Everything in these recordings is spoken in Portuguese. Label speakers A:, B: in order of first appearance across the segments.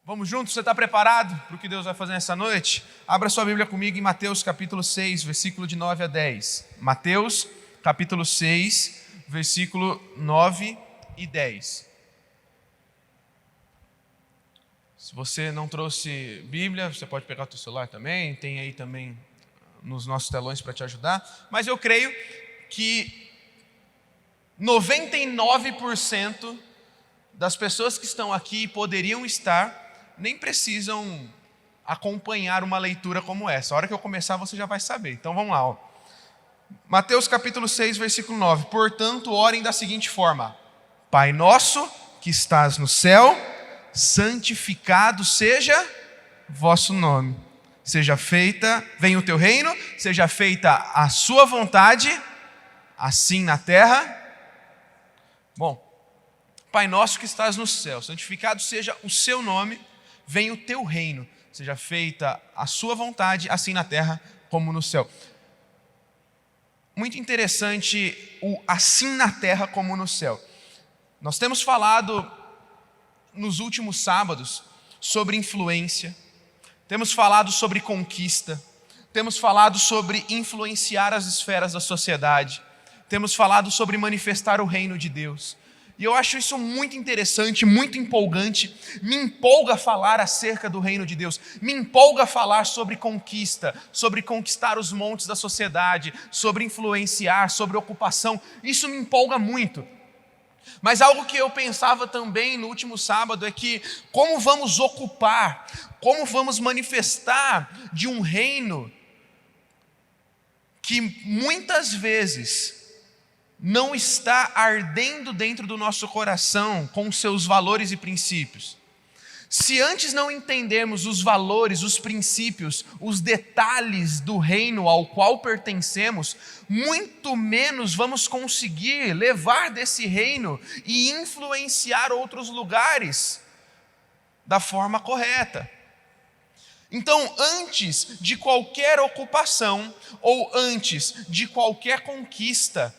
A: Vamos juntos? Você está preparado para o que Deus vai fazer nessa noite? Abra sua Bíblia comigo em Mateus capítulo 6, versículo de 9 a 10. Mateus capítulo 6, versículo 9 e 10. Se você não trouxe Bíblia, você pode pegar o seu celular também, tem aí também nos nossos telões para te ajudar. Mas eu creio que 99% das pessoas que estão aqui poderiam estar, nem precisam acompanhar uma leitura como essa. A hora que eu começar você já vai saber. Então vamos lá. Mateus capítulo 6, versículo 9. Portanto, orem da seguinte forma: Pai nosso que estás no céu, santificado seja vosso nome. Seja feita, venha o teu reino, seja feita a sua vontade, assim na terra. Bom, Pai nosso que estás no céu, santificado seja o seu nome, venha o teu reino, seja feita a sua vontade, assim na terra como no céu. Muito interessante o assim na terra como no céu. Nós temos falado nos últimos sábados sobre influência, temos falado sobre conquista, temos falado sobre influenciar as esferas da sociedade, temos falado sobre manifestar o reino de Deus. E eu acho isso muito interessante, muito empolgante. Me empolga falar acerca do reino de Deus. Me empolga falar sobre conquista, sobre conquistar os montes da sociedade, sobre influenciar, sobre ocupação. Isso me empolga muito. Mas algo que eu pensava também no último sábado é que como vamos ocupar, como vamos manifestar de um reino que muitas vezes não está ardendo dentro do nosso coração com seus valores e princípios. Se antes não entendermos os valores, os princípios, os detalhes do reino ao qual pertencemos, muito menos vamos conseguir levar desse reino e influenciar outros lugares da forma correta. Então, antes de qualquer ocupação ou antes de qualquer conquista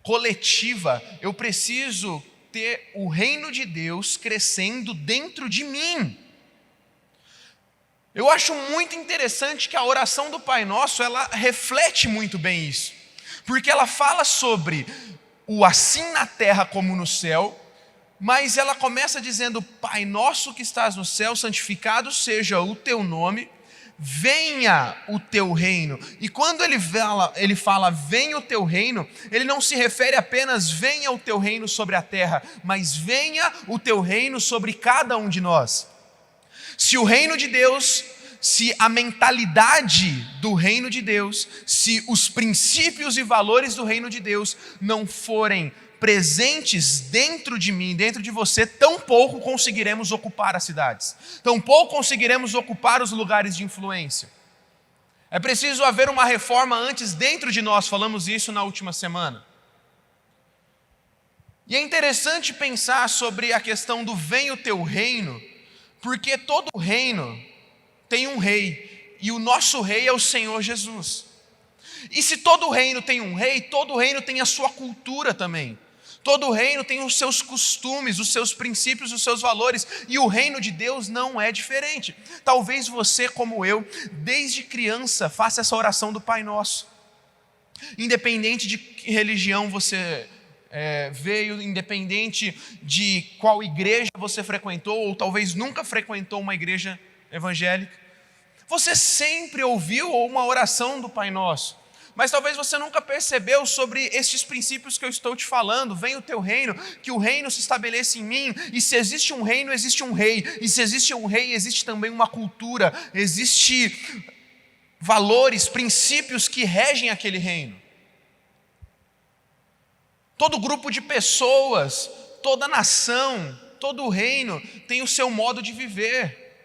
A: coletiva, eu preciso ter o reino de Deus crescendo dentro de mim. Eu acho muito interessante que a oração do Pai Nosso, ela reflete muito bem isso, porque ela fala sobre o assim na terra como no céu, mas ela começa dizendo: Pai Nosso que estás no céu, santificado seja o teu nome, venha o teu reino. E quando ele fala venha o teu reino, ele não se refere apenas venha o teu reino sobre a terra, mas venha o teu reino sobre cada um de nós. Se o reino de Deus, se a mentalidade do reino de Deus, se os princípios e valores do reino de Deus não forem presentes dentro de mim, dentro de você, tampouco conseguiremos ocupar as cidades, tampouco conseguiremos ocupar os lugares de influência. É preciso haver uma reforma antes dentro de nós, falamos isso na última semana. E é interessante pensar sobre a questão do venha o teu reino, porque todo reino tem um rei, e o nosso rei é o Senhor Jesus. E se todo reino tem um rei, todo reino tem a sua cultura também. Todo reino tem os seus costumes, os seus princípios, os seus valores, e o reino de Deus não é diferente. Talvez você, como eu, desde criança, faça essa oração do Pai Nosso. Independente de que religião você veio, independente de qual igreja você frequentou, ou talvez nunca frequentou uma igreja evangélica, você sempre ouviu uma oração do Pai Nosso. Mas talvez você nunca percebeu sobre estes princípios que eu estou te falando. Venha o teu reino, que o reino se estabeleça em mim. E se existe um reino, existe um rei. E se existe um rei, existe também uma cultura. Existe valores, princípios que regem aquele reino. Todo grupo de pessoas, toda nação, todo reino tem o seu modo de viver.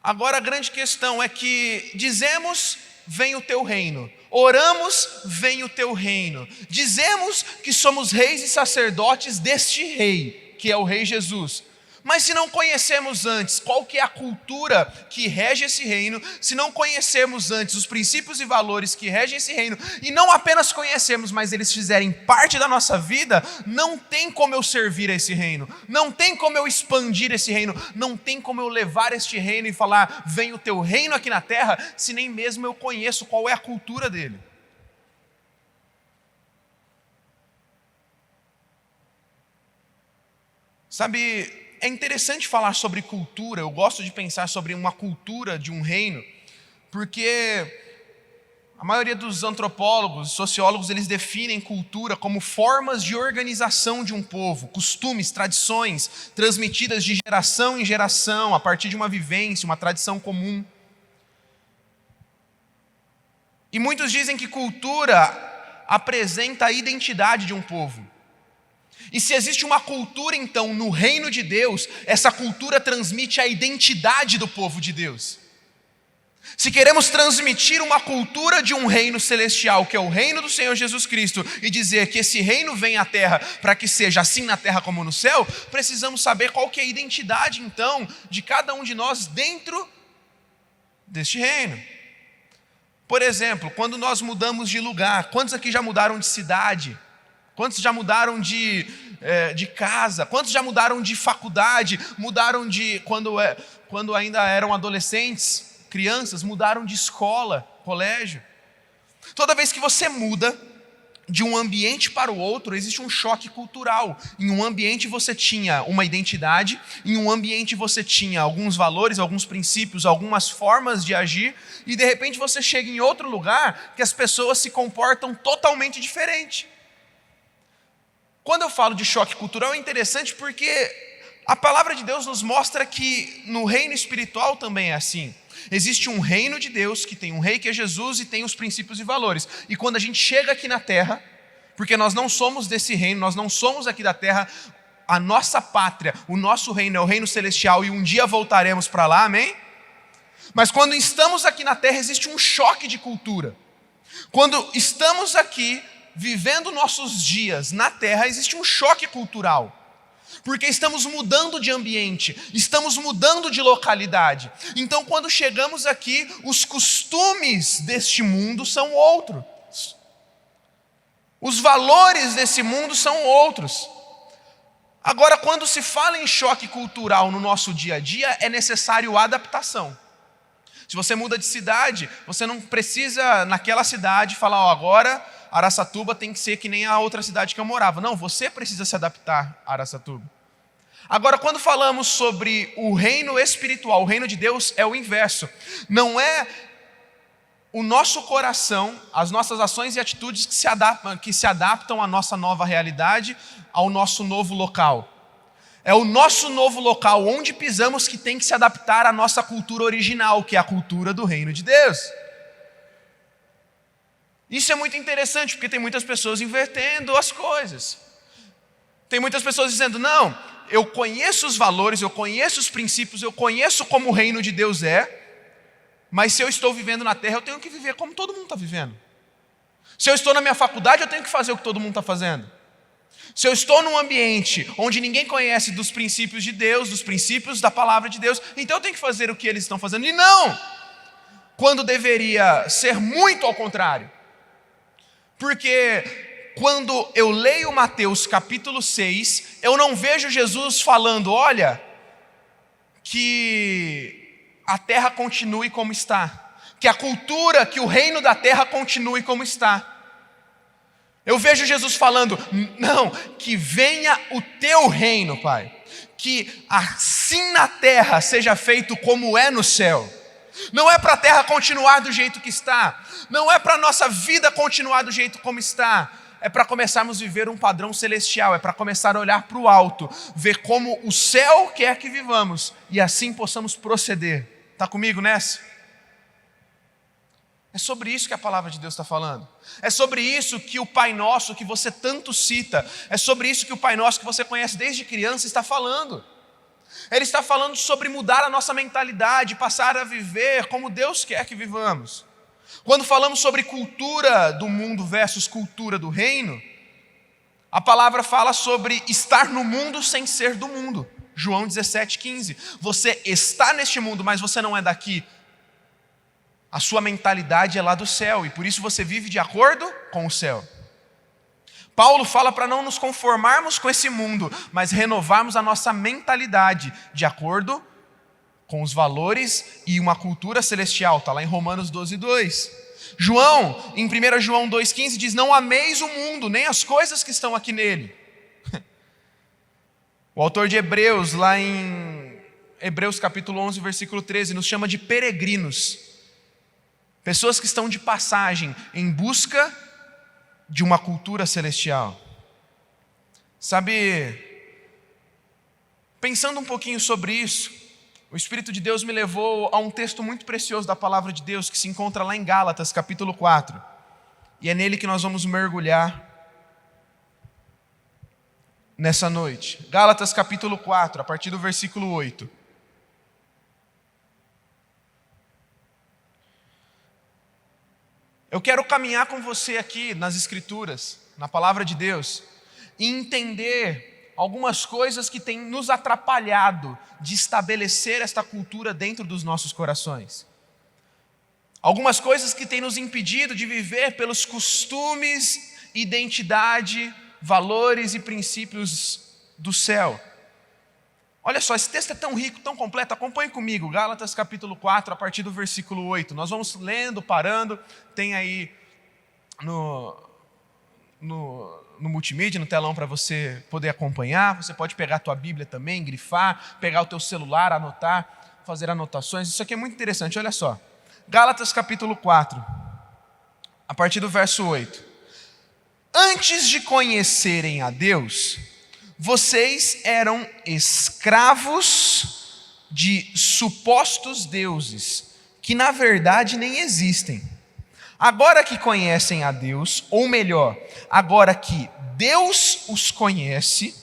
A: Agora a grande questão é que dizemos: vem o teu reino. Oramos, vem o teu reino. Dizemos que somos reis e sacerdotes deste rei, que é o Rei Jesus. Mas se não conhecemos antes qual que é a cultura que rege esse reino, se não conhecemos antes os princípios e valores que regem esse reino, e não apenas conhecemos, mas eles fizerem parte da nossa vida, não tem como eu servir a esse reino, não tem como eu expandir esse reino, não tem como eu levar este reino e falar, vem o teu reino aqui na terra, se nem mesmo eu conheço qual é a cultura dele. Sabe, é interessante falar sobre cultura, eu gosto de pensar sobre uma cultura de um reino, porque a maioria dos antropólogos, sociólogos, eles definem cultura como formas de organização de um povo, costumes, tradições, transmitidas de geração em geração, a partir de uma vivência, uma tradição comum. E muitos dizem que cultura apresenta a identidade de um povo. E se existe uma cultura, então, no reino de Deus, essa cultura transmite a identidade do povo de Deus. Se queremos transmitir uma cultura de um reino celestial, que é o reino do Senhor Jesus Cristo, e dizer que esse reino vem à terra para que seja assim na terra como no céu, precisamos saber qual que é a identidade, então, de cada um de nós dentro deste reino. Por exemplo, quando nós mudamos de lugar, quantos aqui já mudaram de cidade? Quantos já mudaram de casa? Quantos já mudaram de faculdade? Mudaram de, quando ainda eram adolescentes, crianças, mudaram de escola, colégio. Toda vez que você muda de um ambiente para o outro, existe um choque cultural. Em um ambiente você tinha uma identidade, em um ambiente você tinha alguns valores, alguns princípios, algumas formas de agir, e de repente você chega em outro lugar que as pessoas se comportam totalmente diferente. Quando eu falo de choque cultural é interessante porque a palavra de Deus nos mostra que no reino espiritual também é assim. Existe um reino de Deus que tem um rei que é Jesus e tem os princípios e valores. E quando a gente chega aqui na terra, porque nós não somos desse reino, nós não somos aqui da terra, a nossa pátria, o nosso reino é o reino celestial e um dia voltaremos para lá, amém? Mas quando estamos aqui na terra existe um choque de cultura. Quando estamos aqui vivendo nossos dias na terra, existe um choque cultural. Porque estamos mudando de ambiente, estamos mudando de localidade. Então, quando chegamos aqui, os costumes deste mundo são outros. Os valores desse mundo são outros. Agora, quando se fala em choque cultural no nosso dia a dia, é necessário adaptação. Se você muda de cidade, você não precisa, naquela cidade, falar, agora Araçatuba tem que ser que nem a outra cidade que eu morava. Não, você precisa se adaptar a Araçatuba. Agora, quando falamos sobre o reino espiritual, o reino de Deus é o inverso. Não é o nosso coração, as nossas ações e atitudes que se adaptam à nossa nova realidade, ao nosso novo local. É o nosso novo local, onde pisamos, que tem que se adaptar à nossa cultura original, que é a cultura do reino de Deus. Isso é muito interessante, porque tem muitas pessoas invertendo as coisas. Tem muitas pessoas dizendo, não, eu conheço os valores, eu conheço os princípios, eu conheço como o reino de Deus é, mas se eu estou vivendo na terra, eu tenho que viver como todo mundo está vivendo. Se eu estou na minha faculdade, eu tenho que fazer o que todo mundo está fazendo. Se eu estou num ambiente onde ninguém conhece dos princípios de Deus, dos princípios da palavra de Deus, então eu tenho que fazer o que eles estão fazendo. E não! Quando deveria ser muito ao contrário. Porque quando eu leio Mateus capítulo 6, eu não vejo Jesus falando, olha, que a terra continue como está, que a cultura, que o reino da terra continue como está. Eu vejo Jesus falando, não, que venha o teu reino, Pai, que assim na terra seja feito como é no céu. Não é para a terra continuar do jeito que está, não é para a nossa vida continuar do jeito como está, é para começarmos a viver um padrão celestial, é para começar a olhar para o alto, ver como o céu quer que vivamos e assim possamos proceder. Está comigo nessa? É sobre isso que a palavra de Deus está falando. É sobre isso que o Pai Nosso, que você tanto cita, é sobre isso que o Pai Nosso, que você conhece desde criança, está falando. Ele está falando sobre mudar a nossa mentalidade, passar a viver como Deus quer que vivamos. Quando falamos sobre cultura do mundo versus cultura do reino, a palavra fala sobre estar no mundo sem ser do mundo. João 17,15. Você está neste mundo, mas você não é daqui. A sua mentalidade é lá do céu, e por isso você vive de acordo com o céu. Paulo fala para não nos conformarmos com esse mundo, mas renovarmos a nossa mentalidade de acordo com os valores e uma cultura celestial. Está lá em Romanos 12:2. João, em 1 João 2,15, diz: não ameis o mundo, nem as coisas que estão aqui nele. O autor de Hebreus, lá em Hebreus capítulo 11, versículo 13, nos chama de peregrinos. Pessoas que estão de passagem em busca de uma cultura celestial. Sabe, pensando um pouquinho sobre isso, o Espírito de Deus me levou a um texto muito precioso da palavra de Deus que se encontra lá em Gálatas, capítulo 4. E é nele que nós vamos mergulhar nessa noite. Gálatas, capítulo 4, a partir do versículo 8. Eu quero caminhar com você aqui nas Escrituras, na palavra de Deus, e entender algumas coisas que têm nos atrapalhado de estabelecer esta cultura dentro dos nossos corações. Algumas coisas que têm nos impedido de viver pelos costumes, identidade, valores e princípios do céu. Olha só, esse texto é tão rico, tão completo, acompanhe comigo, Gálatas capítulo 4, a partir do versículo 8. Nós vamos lendo, parando, tem aí no multimídia, no telão para você poder acompanhar. Você pode pegar a tua Bíblia também, grifar, pegar o teu celular, anotar, fazer anotações. Isso aqui é muito interessante, olha só. Gálatas capítulo 4, a partir do verso 8. Antes de conhecerem a Deus, vocês eram escravos de supostos deuses, que na verdade nem existem. Agora que conhecem a Deus, ou melhor, agora que Deus os conhece,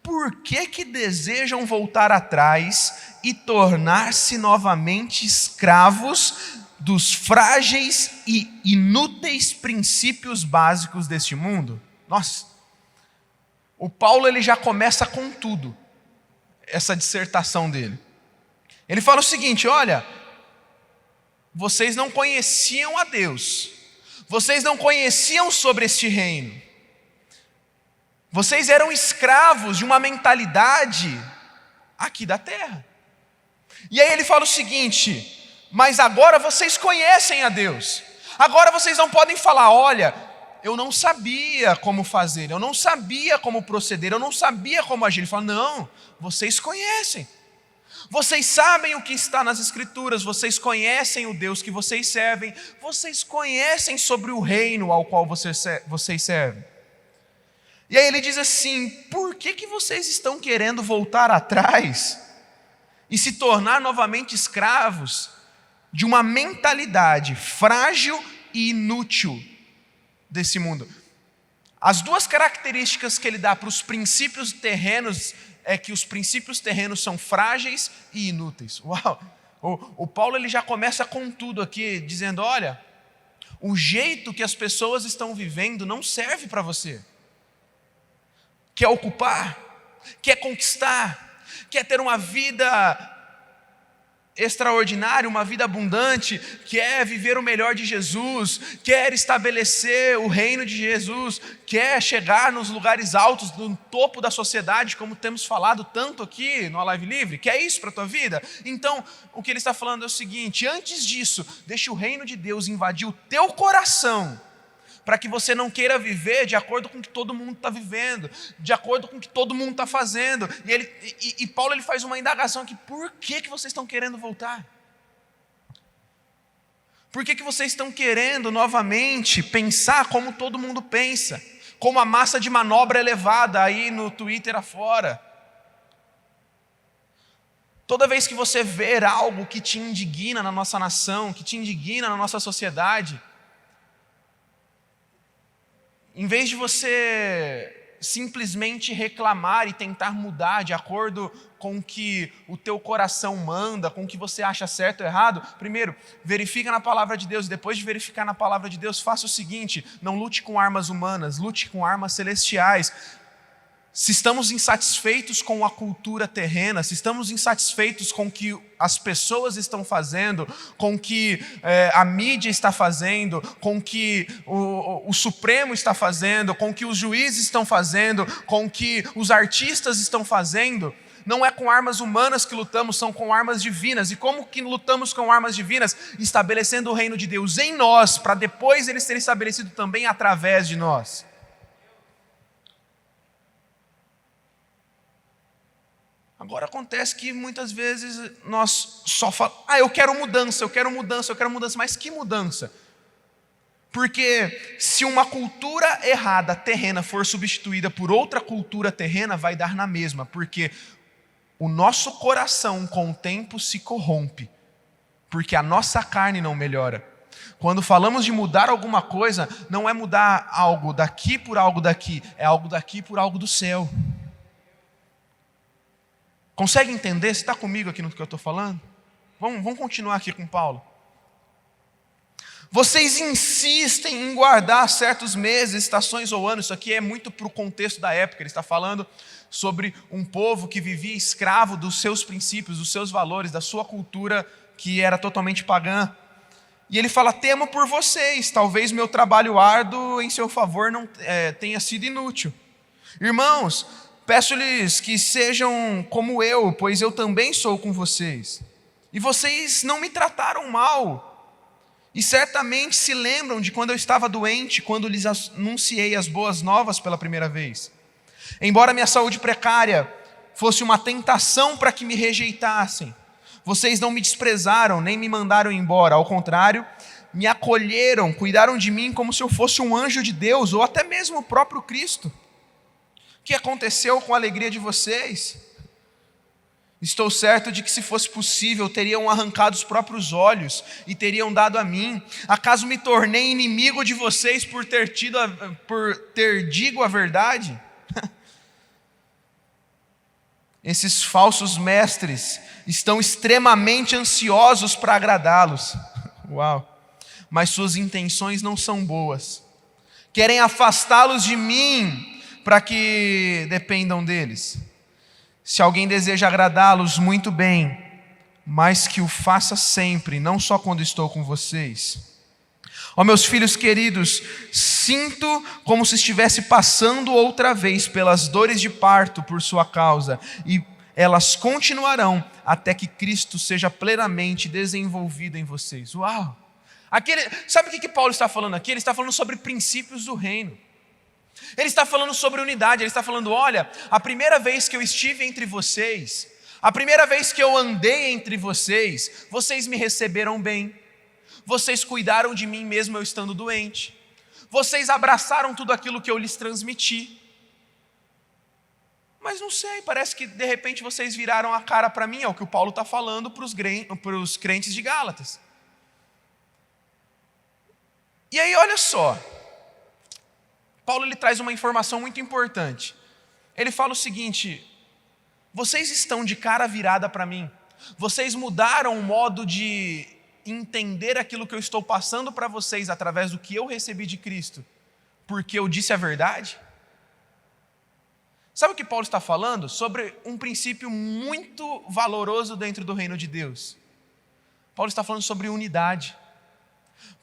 A: por que desejam voltar atrás e tornar-se novamente escravos dos frágeis e inúteis princípios básicos deste mundo? Nossa! O Paulo ele já começa com tudo, essa dissertação dele. Ele fala o seguinte: olha, vocês não conheciam a Deus, vocês não conheciam sobre este reino, vocês eram escravos de uma mentalidade aqui da terra. E aí ele fala o seguinte: mas agora vocês conhecem a Deus, agora vocês não podem falar, olha, eu não sabia como fazer, eu não sabia como proceder, eu não sabia como agir. Ele fala, não, vocês conhecem. Vocês sabem o que está nas Escrituras, vocês conhecem o Deus que vocês servem, vocês conhecem sobre o reino ao qual vocês servem. E aí ele diz assim: por que vocês estão querendo voltar atrás e se tornar novamente escravos de uma mentalidade frágil e inútil desse mundo? As duas características que ele dá para os princípios terrenos é que os princípios terrenos são frágeis e inúteis. Uau! O Paulo ele já começa com tudo aqui, dizendo, olha, o jeito que as pessoas estão vivendo não serve para você. Quer ocupar, quer conquistar, quer ter uma vida extraordinário, uma vida abundante, quer viver o melhor de Jesus, quer estabelecer o reino de Jesus, quer chegar nos lugares altos, no topo da sociedade, como temos falado tanto aqui no Live Livre, quer isso para a tua vida? Então, o que ele está falando é o seguinte: antes disso, deixe o reino de Deus invadir o teu coração, para que você não queira viver de acordo com o que todo mundo está vivendo, de acordo com o que todo mundo está fazendo. E Paulo ele faz uma indagação aqui: por que vocês estão querendo voltar? Por que vocês estão querendo novamente pensar como todo mundo pensa, como a massa de manobra elevada aí no Twitter afora? Toda vez que você ver algo que te indigna na nossa nação, que te indigna na nossa sociedade, em vez de você simplesmente reclamar e tentar mudar de acordo com o que o teu coração manda, com o que você acha certo ou errado, primeiro, verifica na palavra de Deus, e depois de verificar na palavra de Deus, faça o seguinte: não lute com armas humanas, lute com armas celestiais. se estamos insatisfeitos com a cultura terrena, se estamos insatisfeitos com o que as pessoas estão fazendo, com o que a mídia está fazendo, com o que o Supremo está fazendo, com o que os juízes estão fazendo, com o que os artistas estão fazendo, não é com armas humanas que lutamos, são com armas divinas. E como que lutamos com armas divinas? Estabelecendo o reino de Deus em nós, para depois ele ser estabelecido também através de nós. Agora acontece que muitas vezes nós só falamos, eu quero mudança, eu quero mudança, eu quero mudança, mas que mudança? Porque se uma cultura errada terrena for substituída por outra cultura terrena, vai dar na mesma, porque o nosso coração com o tempo se corrompe, porque a nossa carne não melhora. Quando falamos de mudar alguma coisa, não é mudar algo daqui por algo daqui, é algo daqui por algo do céu. Consegue entender? Você está comigo aqui no que eu estou falando? Vamos continuar aqui com Paulo. Vocês insistem em guardar certos meses, estações ou anos. Isso aqui é muito para o contexto da época. Ele está falando sobre um povo que vivia escravo dos seus princípios, dos seus valores, da sua cultura que era totalmente pagã. E ele fala, temo por vocês, talvez meu trabalho árduo em seu favor não tenha sido inútil. Irmãos, peço-lhes que sejam como eu, pois eu também sou com vocês. E vocês não me trataram mal. E certamente se lembram de quando eu estava doente, quando lhes anunciei as boas novas pela primeira vez. Embora minha saúde precária fosse uma tentação para que me rejeitassem, vocês não me desprezaram, nem me mandaram embora. Ao contrário, me acolheram, cuidaram de mim como se eu fosse um anjo de Deus, ou até mesmo o próprio Cristo. O que aconteceu com a alegria de vocês? Estou certo de que, se fosse possível, teriam arrancado os próprios olhos e teriam dado a mim. Acaso me tornei inimigo de vocês por ter digo a verdade? Esses falsos mestres estão extremamente ansiosos para agradá-los. Uau! Mas suas intenções não são boas. Querem afastá-los de mim para que dependam deles. Se alguém deseja agradá-los, muito bem, mas que o faça sempre, não só quando estou com vocês. Ó meus filhos queridos, sinto como se estivesse passando outra vez pelas dores de parto por sua causa, e elas continuarão até que Cristo seja plenamente desenvolvido em vocês. Uau! Sabe o que Paulo está falando aqui? Ele está falando sobre princípios do reino. Ele está falando sobre unidade, ele está falando, olha, a primeira vez que eu estive entre vocês, a primeira vez que eu andei entre vocês, vocês me receberam bem, vocês cuidaram de mim mesmo eu estando doente, vocês abraçaram tudo aquilo que eu lhes transmiti. Mas não sei, parece que de repente vocês viraram a cara para mim, é o que o Paulo está falando para os crentes de Gálatas. E aí olha só, Paulo ele traz uma informação muito importante. Ele fala o seguinte, vocês estão de cara virada para mim, vocês mudaram o modo de entender aquilo que eu estou passando para vocês através do que eu recebi de Cristo, porque eu disse a verdade? Sabe o que Paulo está falando? Sobre um princípio muito valoroso dentro do reino de Deus. Paulo está falando sobre unidade.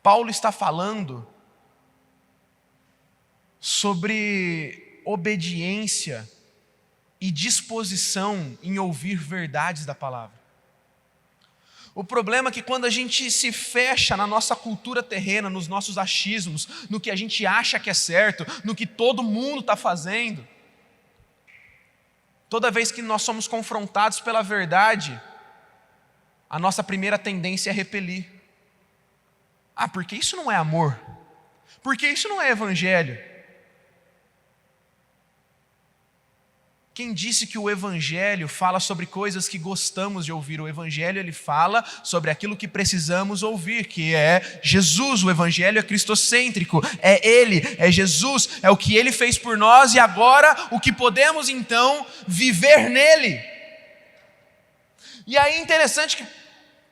A: Paulo está falando sobre obediência e disposição em ouvir verdades da palavra. O problema é que quando a gente se fecha na nossa cultura terrena, nos nossos achismos, no que a gente acha que é certo, no que todo mundo está fazendo, toda vez que nós somos confrontados pela verdade, a nossa primeira tendência é repelir. Porque isso não é amor, porque isso não é evangelho. Quem disse que o Evangelho fala sobre coisas que gostamos de ouvir? O Evangelho ele fala sobre aquilo que precisamos ouvir, que é Jesus. O Evangelho é cristocêntrico, é Ele, é Jesus, é o que Ele fez por nós e agora o que podemos então viver nele. E aí é interessante que,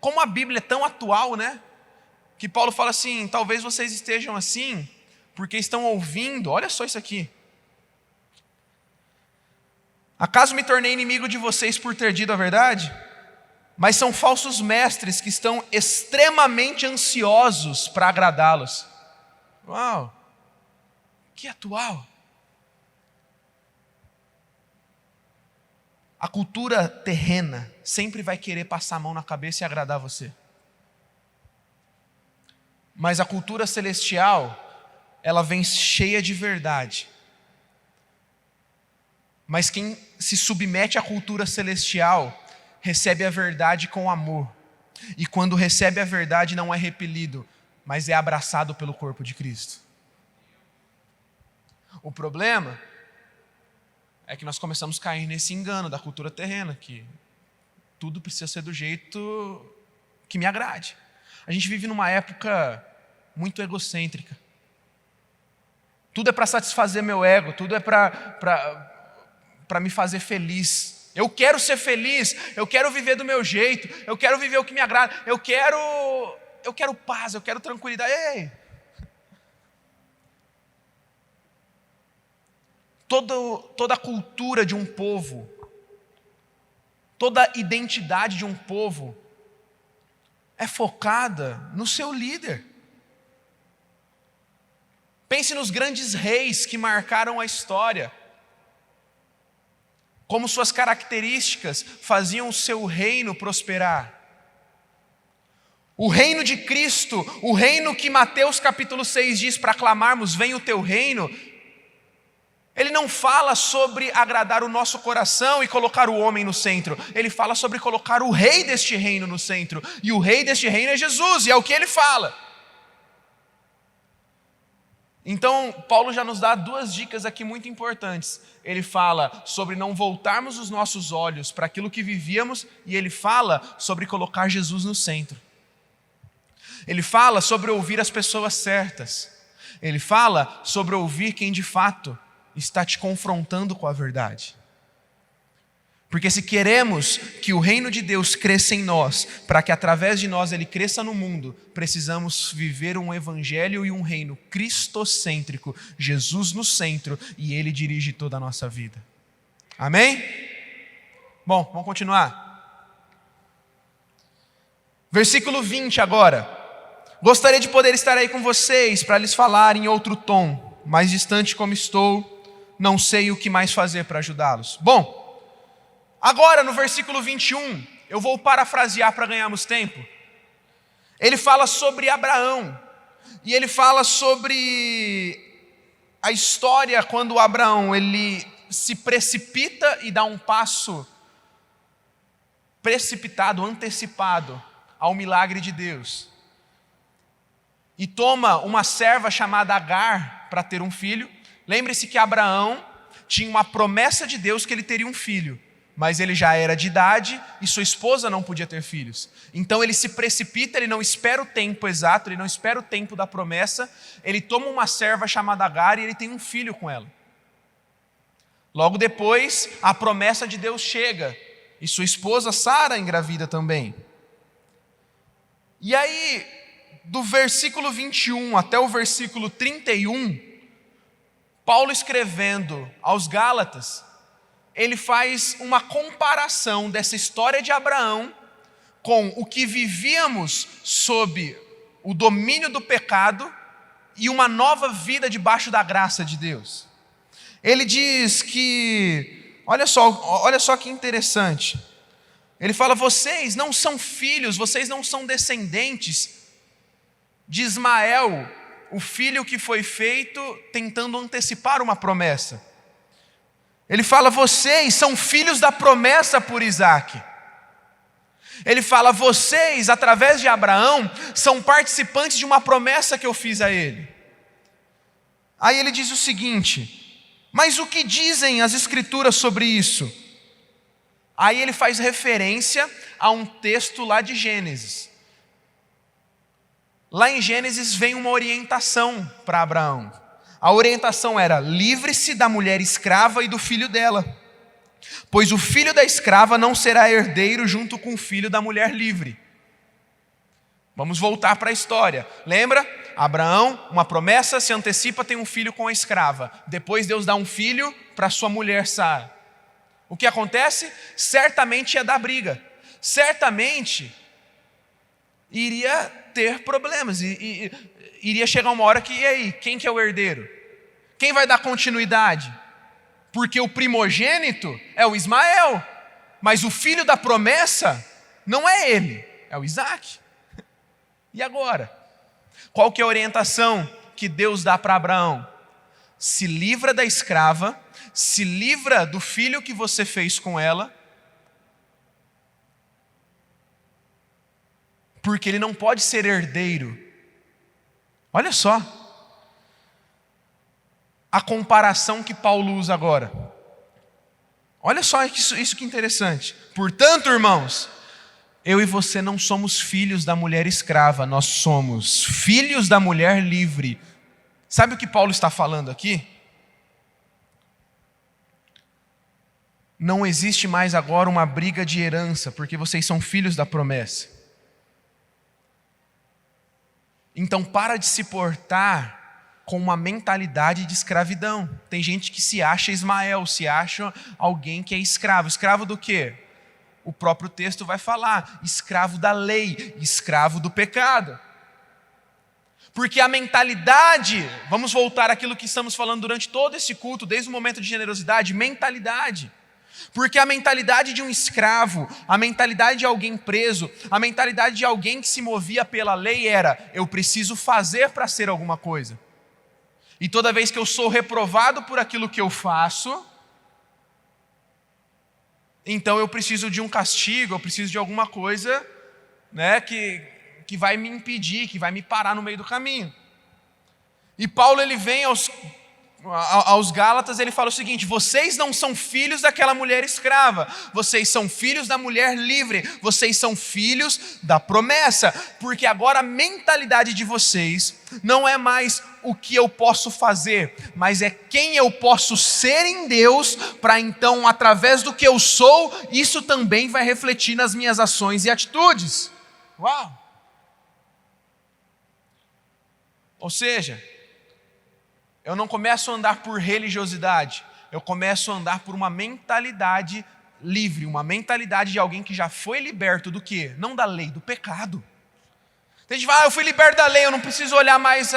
A: como a Bíblia é tão atual, né? Que Paulo fala assim, talvez vocês estejam assim, porque estão ouvindo, olha só isso aqui. Acaso me tornei inimigo de vocês por ter dito a verdade? Mas são falsos mestres que estão extremamente ansiosos para agradá-los. Uau! Que atual! A cultura terrena sempre vai querer passar a mão na cabeça e agradar você. Mas a cultura celestial, ela vem cheia de verdade. Mas quem se submete à cultura celestial recebe a verdade com amor. E quando recebe a verdade não é repelido, mas é abraçado pelo corpo de Cristo. O problema é que nós começamos a cair nesse engano da cultura terrena, que tudo precisa ser do jeito que me agrade. A gente vive numa época muito egocêntrica. Tudo é para satisfazer meu ego, tudo é para me fazer feliz. Eu quero ser feliz, eu quero viver do meu jeito, eu quero viver o que me agrada, eu quero paz, eu quero tranquilidade. Ei! Toda a cultura de um povo, toda a identidade de um povo é focada no seu líder. Pense nos grandes reis que marcaram a história. Como suas características faziam o seu reino prosperar. O reino de Cristo, o reino que Mateus capítulo 6 diz para clamarmos, venha o teu reino. Ele não fala sobre agradar o nosso coração e colocar o homem no centro. Ele fala sobre colocar o rei deste reino no centro. E o rei deste reino é Jesus, e é o que ele fala. Então, Paulo já nos dá duas dicas aqui muito importantes. Ele fala sobre não voltarmos os nossos olhos para aquilo que vivíamos, e ele fala sobre colocar Jesus no centro. Ele fala sobre ouvir as pessoas certas. Ele fala sobre ouvir quem de fato está te confrontando com a verdade. Porque se queremos que o reino de Deus cresça em nós, para que através de nós ele cresça no mundo, precisamos viver um evangelho e um reino cristocêntrico, Jesus no centro, e ele dirige toda a nossa vida. Amém? Bom, vamos continuar. Versículo 20 agora. Gostaria de poder estar aí com vocês para lhes falar em outro tom, mais distante como estou, não sei o que mais fazer para ajudá-los. Bom, agora, no versículo 21, eu vou parafrasear para ganharmos tempo. Ele fala sobre Abraão. E ele fala sobre a história quando Abraão ele se precipita e dá um passo precipitado, antecipado ao milagre de Deus. E toma uma serva chamada Agar para ter um filho. Lembre-se que Abraão tinha uma promessa de Deus que ele teria um filho. Mas ele já era de idade e sua esposa não podia ter filhos. Então ele se precipita, ele não espera o tempo exato, ele não espera o tempo da promessa. Ele toma uma serva chamada Agar e ele tem um filho com ela. Logo depois, a promessa de Deus chega. E sua esposa Sara engravida também. E aí, do versículo 21 até o versículo 31, Paulo escrevendo aos Gálatas, ele faz uma comparação dessa história de Abraão com o que vivíamos sob o domínio do pecado e uma nova vida debaixo da graça de Deus. Ele diz que, olha só que interessante, ele fala, vocês não são filhos, vocês não são descendentes de Ismael, o filho que foi feito tentando antecipar uma promessa. Ele fala, vocês são filhos da promessa por Isaac. Ele fala, vocês, através de Abraão, são participantes de uma promessa que eu fiz a ele. Aí ele diz o seguinte, mas o que dizem as escrituras sobre isso? Aí ele faz referência a um texto lá de Gênesis. Lá em Gênesis vem uma orientação para Abraão. A orientação era, livre-se da mulher escrava e do filho dela, pois o filho da escrava não será herdeiro junto com o filho da mulher livre. Vamos voltar para a história. Lembra? Abraão, uma promessa, se antecipa, tem um filho com a escrava. Depois Deus dá um filho para sua mulher Sara. o que acontece? Certamente ia dar briga, certamente iria ter problemas, e iria chegar uma hora que, e aí, quem que é o herdeiro? Quem vai dar continuidade? Porque o primogênito é o Ismael, mas o filho da promessa não é ele, é o Isaac. E agora? Qual que é a orientação que Deus dá para Abraão? Se livra da escrava, se livra do filho que você fez com ela, porque ele não pode ser herdeiro. Olha só a comparação que Paulo usa agora. Olha só isso que interessante. Portanto, irmãos, eu e você não somos filhos da mulher escrava, nós somos filhos da mulher livre. Sabe o que Paulo está falando aqui? Não existe mais agora uma briga de herança, porque vocês são filhos da promessa. Então para de se portar com uma mentalidade de escravidão. Tem gente que se acha Ismael, se acha alguém que é escravo. Escravo do quê? O próprio texto vai falar, escravo da lei, escravo do pecado. Porque a mentalidade, vamos voltar àquilo que estamos falando durante todo esse culto, desde o momento de generosidade, mentalidade. Porque a mentalidade de um escravo, a mentalidade de alguém preso, a mentalidade de alguém que se movia pela lei era, eu preciso fazer para ser alguma coisa. E toda vez que eu sou reprovado por aquilo que eu faço, então eu preciso de um castigo, eu preciso de alguma coisa, né, que vai me impedir, que vai me parar no meio do caminho. E Paulo ele vem aos Gálatas, ele fala o seguinte: vocês não são filhos daquela mulher escrava, vocês são filhos da mulher livre, vocês são filhos da promessa, porque agora a mentalidade de vocês não é mais o que eu posso fazer, mas é quem eu posso ser em Deus, para então, através do que eu sou, isso também vai refletir nas minhas ações e atitudes. Uau! Ou seja, eu não começo a andar por religiosidade, eu começo a andar por uma mentalidade livre, uma mentalidade de alguém que já foi liberto do quê? Não da lei, do pecado. Tem gente que fala, eu fui liberto da lei, eu não preciso olhar mais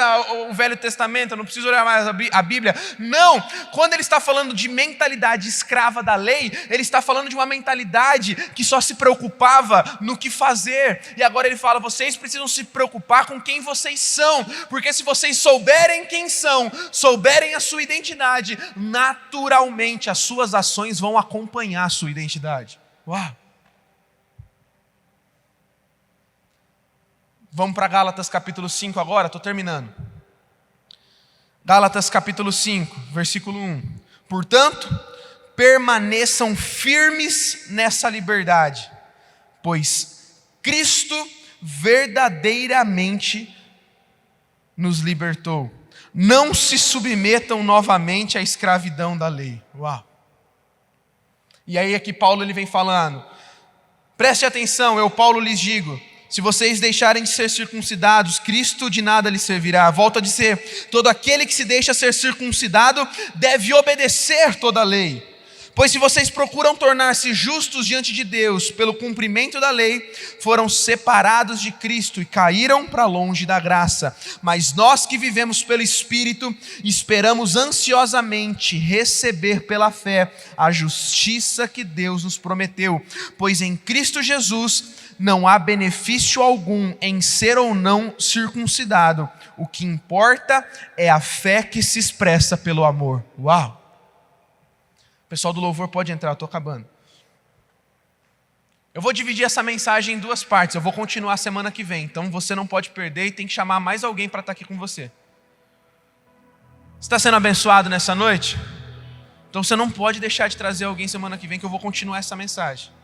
A: o Velho Testamento, eu não preciso olhar mais a Bíblia. Não, quando ele está falando de mentalidade escrava da lei, ele está falando de uma mentalidade que só se preocupava no que fazer. E agora ele fala, vocês precisam se preocupar com quem vocês são, porque se vocês souberem quem são, souberem a sua identidade, naturalmente as suas ações vão acompanhar a sua identidade. Uau! Vamos para Gálatas capítulo 5 agora, estou terminando. Gálatas capítulo 5, versículo 1. Portanto, permaneçam firmes nessa liberdade, pois Cristo verdadeiramente nos libertou. Não se submetam novamente à escravidão da lei. Uau! E aí aqui Paulo ele vem falando, preste atenção, eu Paulo lhes digo, se vocês deixarem de ser circuncidados, Cristo de nada lhes servirá. Volto a dizer, todo aquele que se deixa ser circuncidado deve obedecer toda a lei. Pois se vocês procuram tornar-se justos diante de Deus pelo cumprimento da lei, foram separados de Cristo e caíram para longe da graça. Mas nós que vivemos pelo Espírito, esperamos ansiosamente receber pela fé a justiça que Deus nos prometeu. Pois em Cristo Jesus não há benefício algum em ser ou não circuncidado. O que importa é a fé que se expressa pelo amor. Uau! O pessoal do louvor pode entrar, eu estou acabando. Eu vou dividir essa mensagem em duas partes, eu vou continuar semana que vem. Então você não pode perder e tem que chamar mais alguém para estar aqui com você. Você está sendo abençoado nessa noite? Então você não pode deixar de trazer alguém semana que vem, que eu vou continuar essa mensagem.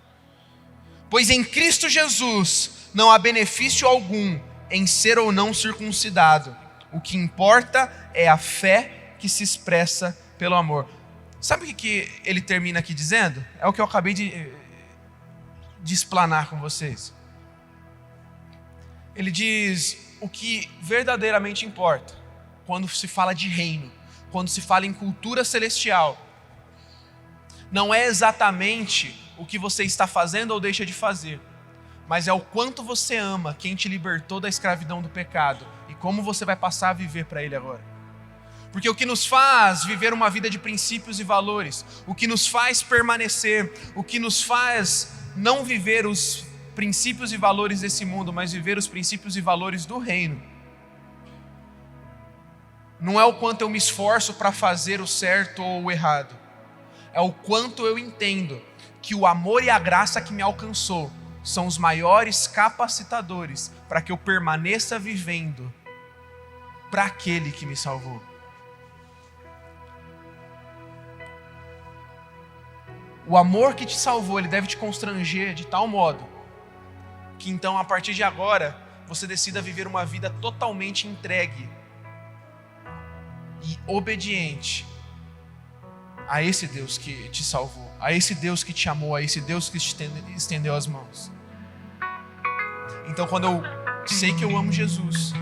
A: Pois em Cristo Jesus não há benefício algum em ser ou não circuncidado. O que importa é a fé que se expressa pelo amor. Sabe o que ele termina aqui dizendo? É o que eu acabei de explanar com vocês. Ele diz o que verdadeiramente importa quando se fala de reino, quando se fala em cultura celestial. não é exatamente o que você está fazendo ou deixa de fazer, mas é o quanto você ama quem te libertou da escravidão do pecado e como você vai passar a viver para Ele agora. Porque o que nos faz viver uma vida de princípios e valores, o que nos faz permanecer, o que nos faz não viver os princípios e valores desse mundo, mas viver os princípios e valores do reino, não é o quanto eu me esforço para fazer o certo ou o errado, é o quanto eu entendo que o amor e a graça que me alcançou são os maiores capacitadores para que eu permaneça vivendo para aquele que me salvou. O amor que te salvou, ele deve te constranger de tal modo que então, a partir de agora, você decida viver uma vida totalmente entregue e obediente a esse Deus que te salvou, a esse Deus que te amou, a esse Deus que te estendeu as mãos. Então, quando eu sei que eu amo Jesus,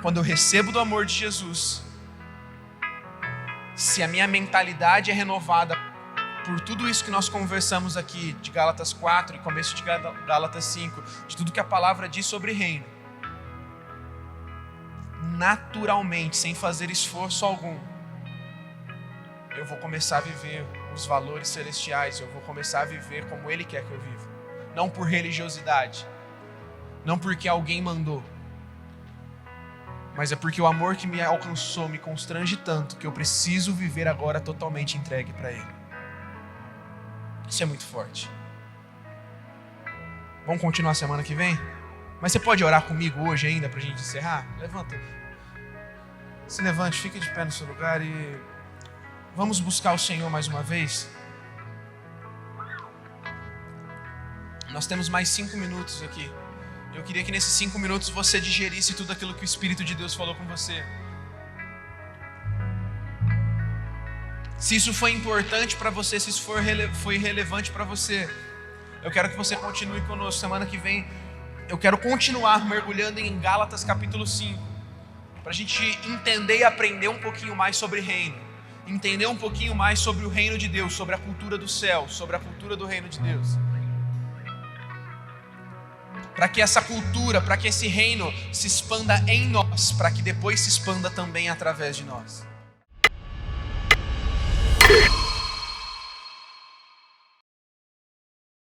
A: quando eu recebo do amor de Jesus, se a minha mentalidade é renovada por tudo isso que nós conversamos aqui, de Gálatas 4 e começo de Gálatas 5, de tudo que a palavra diz sobre reino, naturalmente, sem fazer esforço algum, eu vou começar a viver os valores celestiais, eu vou começar a viver como Ele quer que eu viva. Não por religiosidade, não porque alguém mandou, mas é porque o amor que me alcançou me constrange tanto que eu preciso viver agora totalmente entregue para Ele. Isso é muito forte. Vamos continuar semana que vem? Mas você pode orar comigo hoje ainda para a gente encerrar? Levanta. Se levante, fique de pé no seu lugar e vamos buscar o Senhor mais uma vez. Nós temos mais 5 minutos aqui. Eu queria que nesses 5 minutos você digerisse tudo aquilo que o Espírito de Deus falou com você. Se isso foi importante para você, se isso foi relevante para você, eu quero que você continue conosco. Semana que vem eu quero continuar mergulhando em Gálatas capítulo 5, para a gente entender e aprender um pouquinho mais sobre reino, entender um pouquinho mais sobre o reino de Deus, sobre a cultura do céu, sobre a cultura do reino de Deus, para que essa cultura, para que esse reino se expanda em nós, para que depois se expanda também através de nós.